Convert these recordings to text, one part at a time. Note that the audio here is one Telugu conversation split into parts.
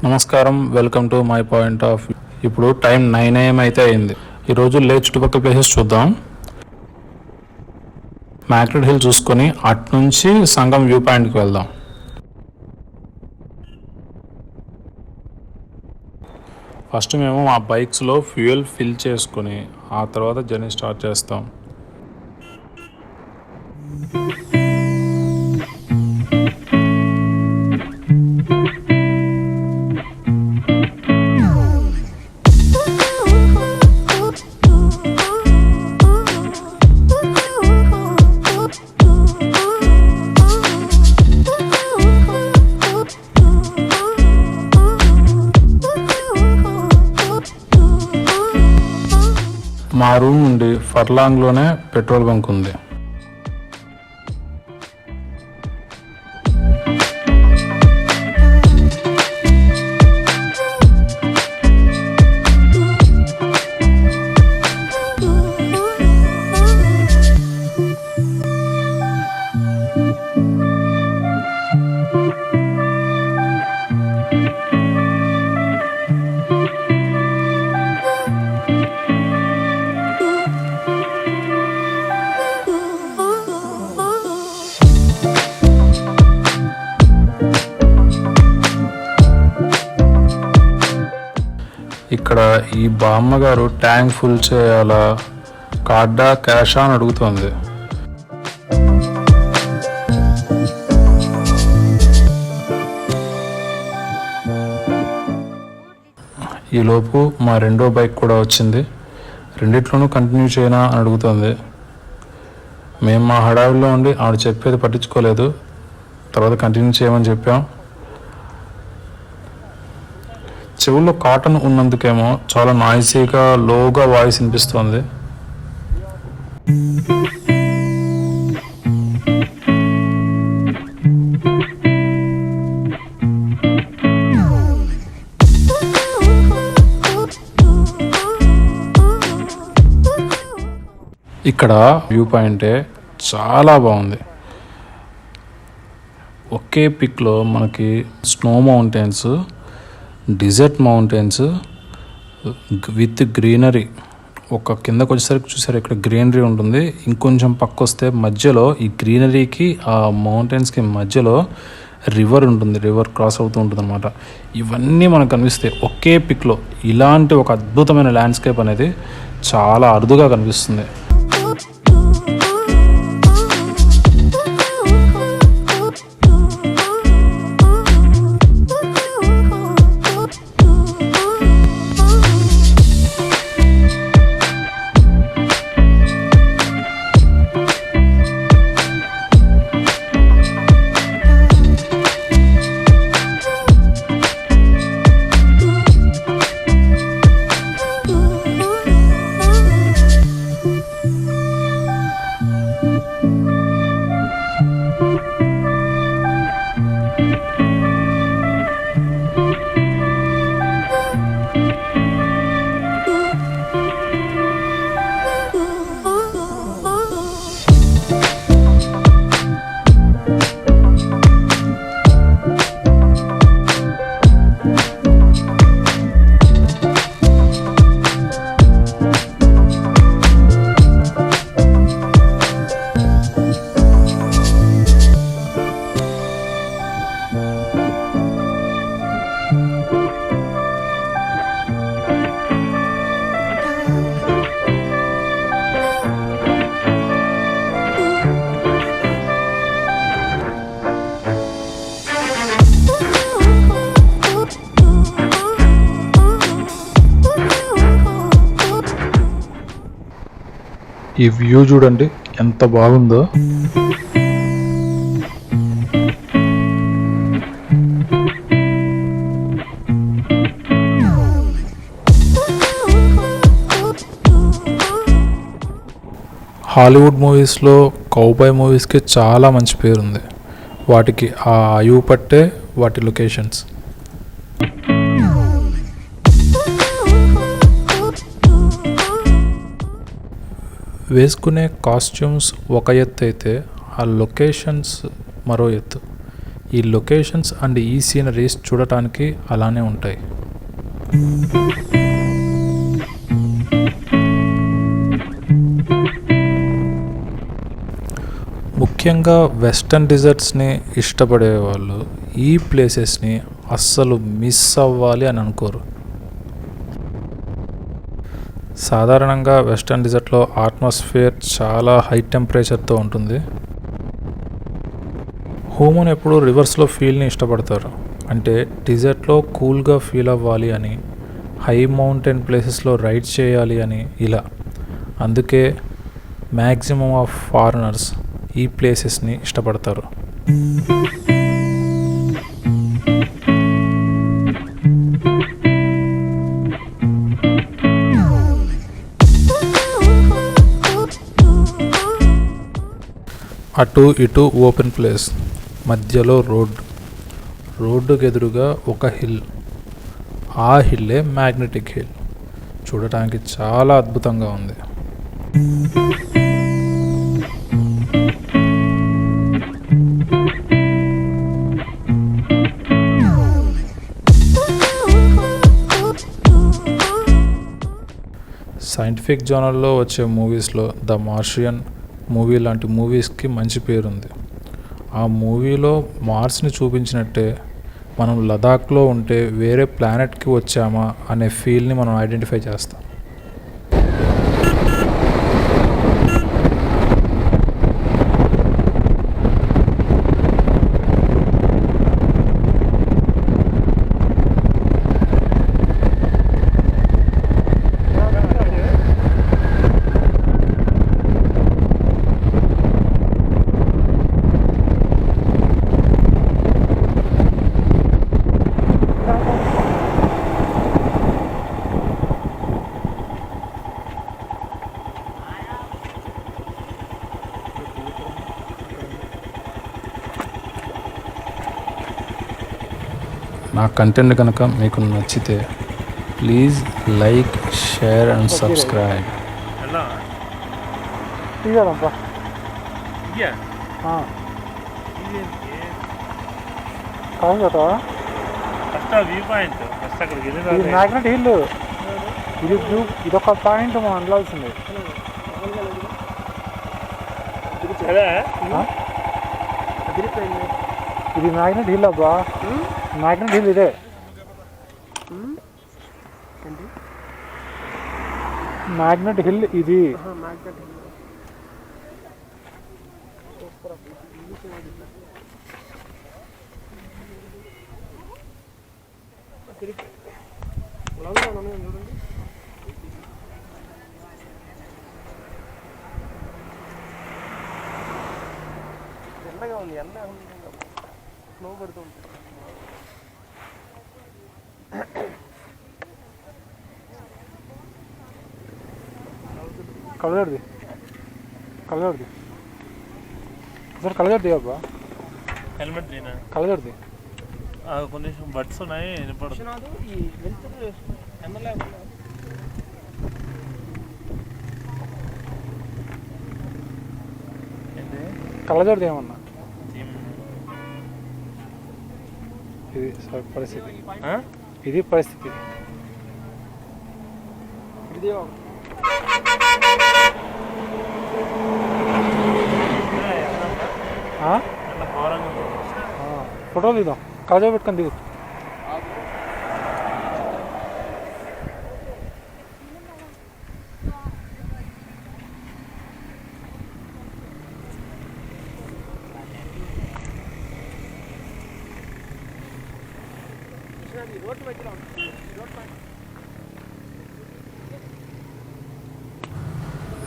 నమస్కారం, welcome to my point of view. ఇప్పుడు టైం 9 AM అయితే అయింది. ఈరోజు చుట్టుపక్కల ప్లేసెస్ చూద్దాం. మ్యాగ్నెట్ హిల్ చూసుకొని అటు నుంచి సంగం వ్యూ పాయింట్కి వెళ్దాం. ఫస్ట్ మేము మా బైక్స్లో ఫ్యూయల్ ఫిల్ చేసుకొని ఆ తర్వాత జర్నీ స్టార్ట్ చేస్తాం. మా రూమ్ నుండి ఫర్లాంగ్లోనే పెట్రోల్ బంక్ ఉంది. ఇక్కడ ఈ బామ్మ గారు ట్యాంక్ ఫుల్ చేయాలా, కార్డా క్యాషా అని అడుగుతుంది. ఈలోపు మా రెండో బైక్ కూడా వచ్చింది. రెండిట్లోనూ కంటిన్యూ చేయనా అని అడుగుతుంది. మేము మా హడావిలో ఉండి ఆవిడ చెప్పేది పట్టించుకోలేదు. తర్వాత కంటిన్యూ చేయమని చెప్పాం. చెవుల్లో కాటన్ ఉన్నందుకేమో చాలా నాయిసీగా లోగా వాయిస్ వినిపిస్తుంది. ఇక్కడ వ్యూ పాయింటే చాలా బాగుంది. ఒకే పిక్లో మనకి snow mountains, desert mountains with greenery. ఒక కిందకు వచ్చేసరికి చూసారు ఇక్కడ గ్రీనరీ ఉంటుంది. ఇంకొంచెం పక్క వస్తే మధ్యలో ఈ గ్రీనరీకి ఆ మౌంటైన్స్కి మధ్యలో రివర్ ఉంటుంది. రివర్ క్రాస్ అవుతూ ఉంటుంది అనమాట. ఇవన్నీ మనకు కనిపిస్తాయి ఒకే పిక్లో. ఇలాంటి ఒక అద్భుతమైన ల్యాండ్స్కేప్ అనేది చాలా అరుదుగా కనిపిస్తుంది. ఈ వ్యూ చూడండి ఎంత బాగుందో. హాలీవుడ్ మూవీస్లో కౌబాయ్ మూవీస్కి చాలా మంచి పేరుంది. వాటికి ఆ ఆయువు పట్టే వాటి లొకేషన్స్. వేసుకునే కాస్ట్యూమ్స్ ఒక ఎత్తు అయితే ఆ లొకేషన్స్ మరో ఎత్తు. ఈ లొకేషన్స్ అండ్ ఈ సీనరీస్ చూడటానికి అలానే ఉంటాయి. ముఖ్యంగా వెస్టర్న్ డిజర్ట్స్ని ఇష్టపడే వాళ్ళు ఈ ప్లేసెస్ని అస్సలు మిస్ అవ్వాలి అని అనుకోరు. సాధారణంగా వెస్టర్న్ డిజర్ట్లో అట్మాస్ఫియర్ చాలా హై టెంపరేచర్తో ఉంటుంది. హ్యూమన్ ఎప్పుడు రివర్స్లో ఫీల్ని ఇష్టపడతారు. అంటే డిజర్ట్లో కూల్గా ఫీల్ అవ్వాలి అని, హై మౌంటైన్ ప్లేసెస్లో రైడ్ చేయాలి అని ఇలా. అందుకే మ్యాక్సిమం ఆఫ్ ఫారినర్స్ ఈ ప్లేసెస్ని ఇష్టపడతారు. అటు ఇటు ఓపెన్ ప్లేస్, మధ్యలో రోడ్డుకు ఎదురుగా ఒక హిల్. ఆ హిల్లే మ్యాగ్నెటిక్ హిల్. చూడటానికి చాలా అద్భుతంగా ఉంది. సైంటిఫిక్ జర్నల్లో వచ్చే మూవీస్లో ద మార్షియన్ మూవీ లాంటి మూవీస్కి మంచి పేరుంది. ఆ మూవీలో మార్స్ని చూపించినట్టే మనం లదాఖ్లో ఉంటే వేరే ప్లానెట్కి వచ్చామా అనే ఫీల్ని మనం ఐడెంటిఫై చేస్తాం. నా కంటెంట్ కనుక మీకు నచ్చితే please like, share and subscribe. Magnet hill ఇదొక పాయింట్ మనం అందాల్సింది. ఇది మ్యాగ్నెట్ హిల్ అబ్బా. మ్యాగ్నెట్ హిల్ ఇదే. మ్యాగ్నెట్ హిల్ ఇది. ఎండగా ఉంది, ఎండ స్నో పడుతూ ఉంటుంది. కలగడది సార్, కలగడది అబ్బా. హెల్మెట్ దీనా కలగడది కొంచెం బడ్స్ ఉన్నాయి. కలగడది ఏమన్నా ఇది పరిస్థితి. ఇది పరిస్థితి. ఫోటోలు దిగుదాం, కాజా పెట్టుకొని దిగు.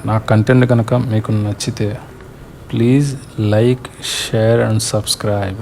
నా కంటెంట్ కనుక మీకు నచ్చితే please like, share and subscribe.